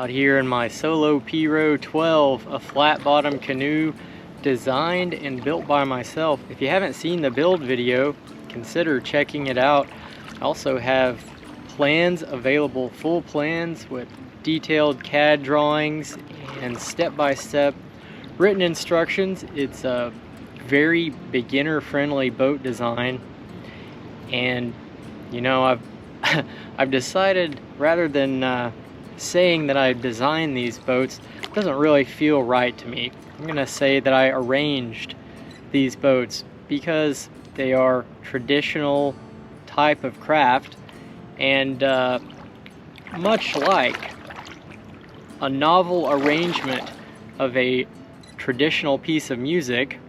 out here in my Solo Piro 12, a flat bottom canoe designed and built by myself. If you haven't seen the build video, consider checking it out. I also have plans available, full plans with detailed CAD drawings and step-by-step written instructions. It's a very beginner-friendly boat design, and you know, I've decided, rather than saying that I designed these boats, it doesn't really feel right to me. I'm gonna say that I arranged these boats because they are traditional type of craft, and much like a novel arrangement of a traditional piece of music,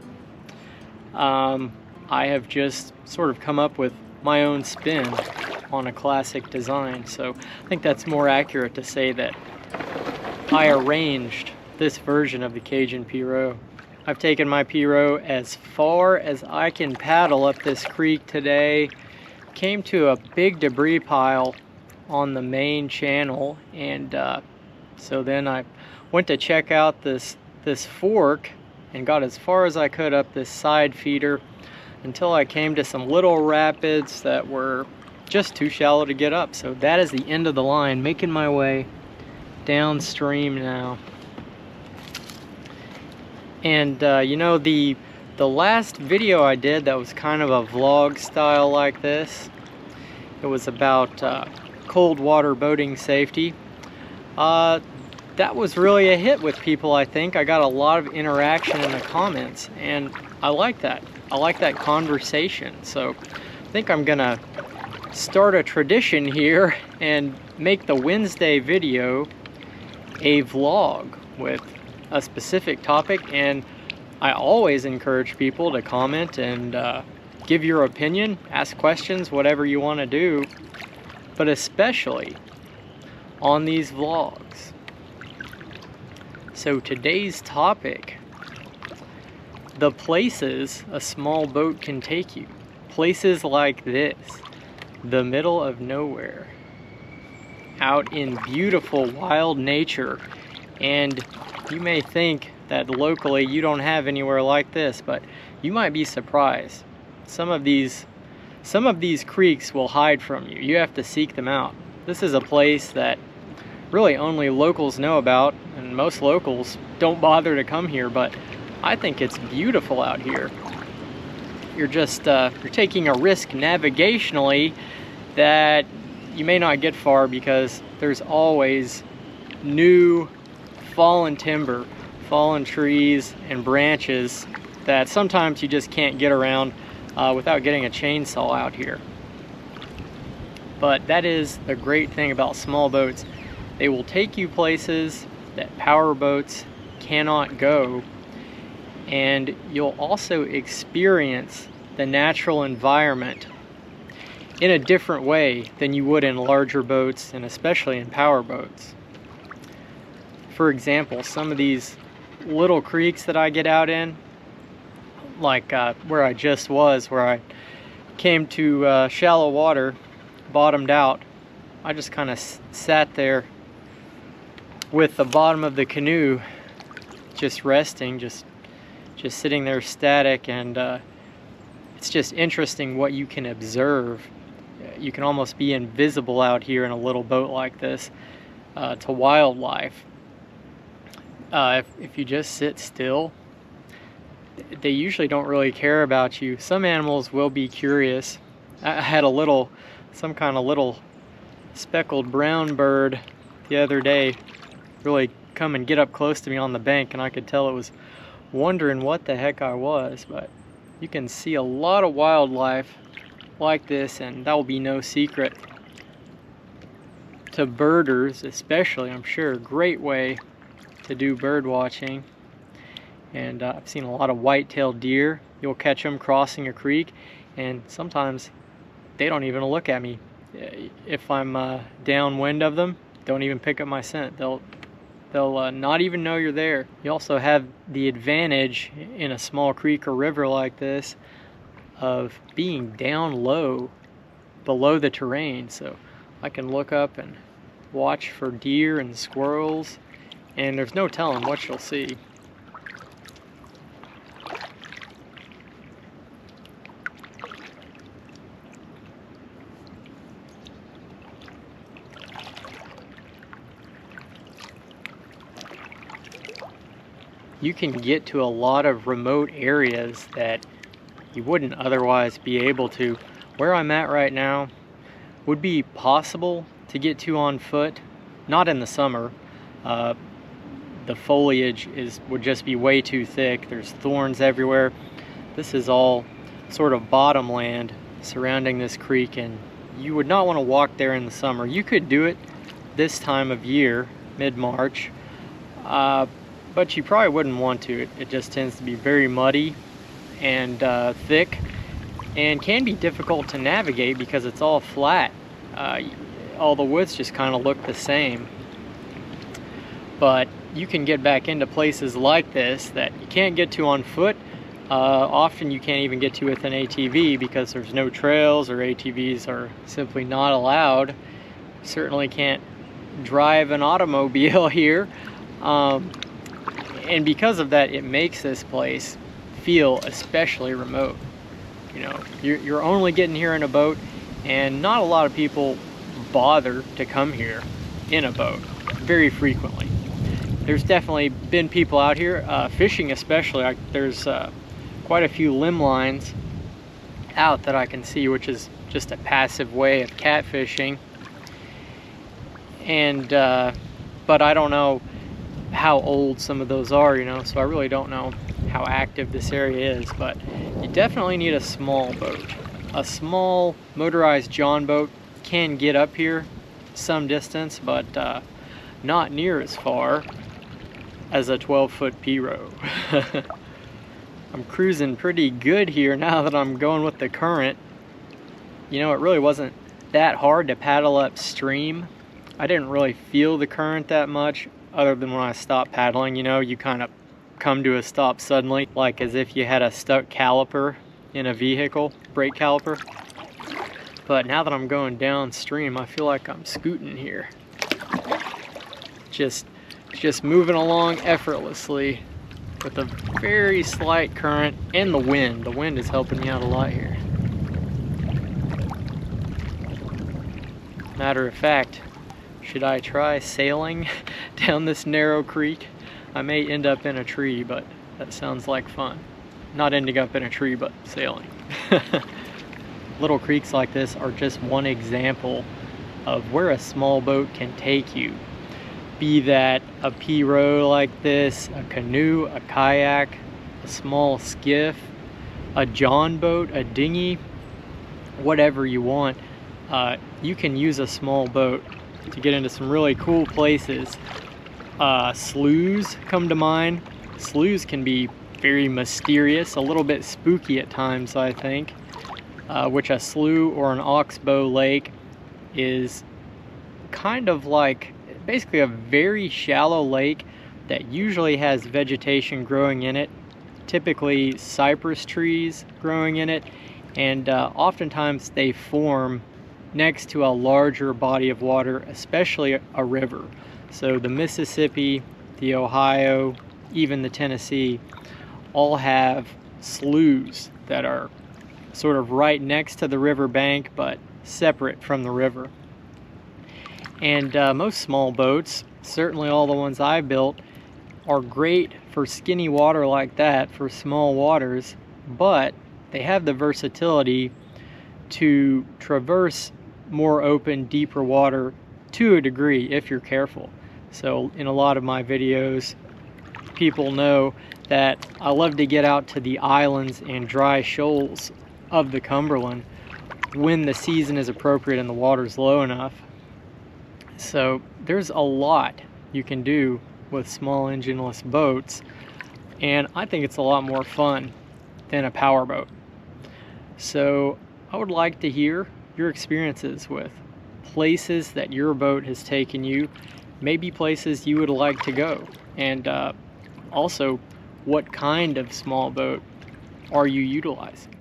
I have just sort of come up with my own spin on a classic design. So I think that's more accurate to say that I arranged this version of the Cajun Piro. I've taken my Piro as far as I can paddle up this creek today. Came to a big debris pile on the main channel, and so then I went to check out this fork and got as far as I could up this side feeder until I came to some little rapids that were just too shallow to get up. So that is the end of the line, making my way downstream now. And you know, the last video I did that was kind of a vlog style like this, it was about cold water boating safety. That was really a hit with people, I think. I got a lot of interaction in the comments, and I like that. I like that conversation. So I think I'm gonna start a tradition here and make the Wednesday video a vlog with a specific topic. And I always encourage people to comment and give your opinion, ask questions, whatever you want to do, but especially on these vlogs. So today's topic: the places a small boat can take you. Places like this, the middle of nowhere, out in beautiful wild nature. And you may think that locally you don't have anywhere like this, but you might be surprised. Some of these creeks will hide from you. You have to seek them out. This is a place that really only locals know about, and most locals don't bother to come here, but I think it's beautiful out here. You're just you're taking a risk navigationally that you may not get far, because there's always new fallen timber, fallen trees and branches that sometimes you just can't get around without getting a chainsaw out here. But that is the great thing about small boats. They will take you places that power boats cannot go, and you'll also experience the natural environment in a different way than you would in larger boats, and especially in power boats. For example, some of these little creeks that I get out in, like where I just was, where I came to shallow water, bottomed out, I just kind of sat there with the bottom of the canoe just resting, just sitting there static. And it's just interesting what you can observe. You can almost be invisible out here in a little boat like this to wildlife. If you just sit still, they usually don't really care about you. Some animals will be curious. I had some kind of little speckled brown bird the other day really come and get up close to me on the bank, and I could tell it was wondering what the heck I was. But you can see a lot of wildlife like this, and that will be no secret to birders especially. I'm sure a great way to do bird watching. And I've seen a lot of white-tailed deer. You'll catch them crossing a creek, and sometimes they don't even look at me. If I'm downwind of them, don't even pick up my scent. They'll not even know you're there. You also have the advantage in a small creek or river like this of being down low below the terrain, so I can look up and watch for deer and squirrels, and there's no telling what you'll see. You can get to a lot of remote areas that you wouldn't otherwise be able to. Where I'm at right now would be possible to get to on foot, not in the summer. The foliage would just be way too thick. There's thorns everywhere. This is all sort of bottomland surrounding this creek, and you would not want to walk there in the summer. You could do it this time of year, mid-March, but you probably wouldn't want to. It just tends to be very muddy and thick, and can be difficult to navigate because it's all flat. All the woods just kind of look the same. But you can get back into places like this that you can't get to on foot. Often you can't even get to with an ATV because there's no trails, or ATVs are simply not allowed. You certainly can't drive an automobile here. And because of that, it makes this place feel especially remote. You know, you're only getting here in a boat, and not a lot of people bother to come here in a boat very frequently. There's definitely been people out here fishing, especially. There's quite a few limb lines out that I can see, which is just a passive way of catfishing. And but I don't know how old some of those are, you know, so I really don't know how active this area is. But you definitely need a small boat. A small motorized John boat can get up here some distance, but not near as far as a 12-foot P-row. I'm cruising pretty good here now that I'm going with the current. You know, it really wasn't that hard to paddle upstream. I didn't really feel the current that much, other than when I stopped paddling. You know, you kind of come to a stop suddenly, like as if you had a stuck caliper in a vehicle, brake caliper. But now that I'm going downstream, I feel like I'm scooting here. Just moving along effortlessly with a very slight current, and the wind. The wind is helping me out a lot here. Matter of fact, should I try sailing down this narrow creek? I may end up in a tree, but that sounds like fun. Not ending up in a tree, but sailing. Little creeks like this are just one example of where a small boat can take you. Be that a P-row like this, a canoe, a kayak, a small skiff, a John boat, a dinghy, whatever you want. You can use a small boat to get into some really cool places. Sloughs come to mind. Sloughs can be very mysterious, a little bit spooky at times, I think. Which a slough or an oxbow lake is kind of like basically a very shallow lake that usually has vegetation growing in it, typically cypress trees growing in it, and oftentimes they form next to a larger body of water, especially a river. So the Mississippi, the Ohio, even the Tennessee all have sloughs that are sort of right next to the river bank but separate from the river. And most small boats, certainly all the ones I built, are great for skinny water like that, for small waters, but they have the versatility to traverse more open, deeper water to a degree if you're careful. So in a lot of my videos, people know that I love to get out to the islands and dry shoals of the Cumberland when the season is appropriate and the water's low enough. So there's a lot you can do with small engineless boats, and I think it's a lot more fun than a powerboat. So I would like to hear your experiences with places that your boat has taken you, maybe places you would like to go, and also what kind of small boat are you utilizing?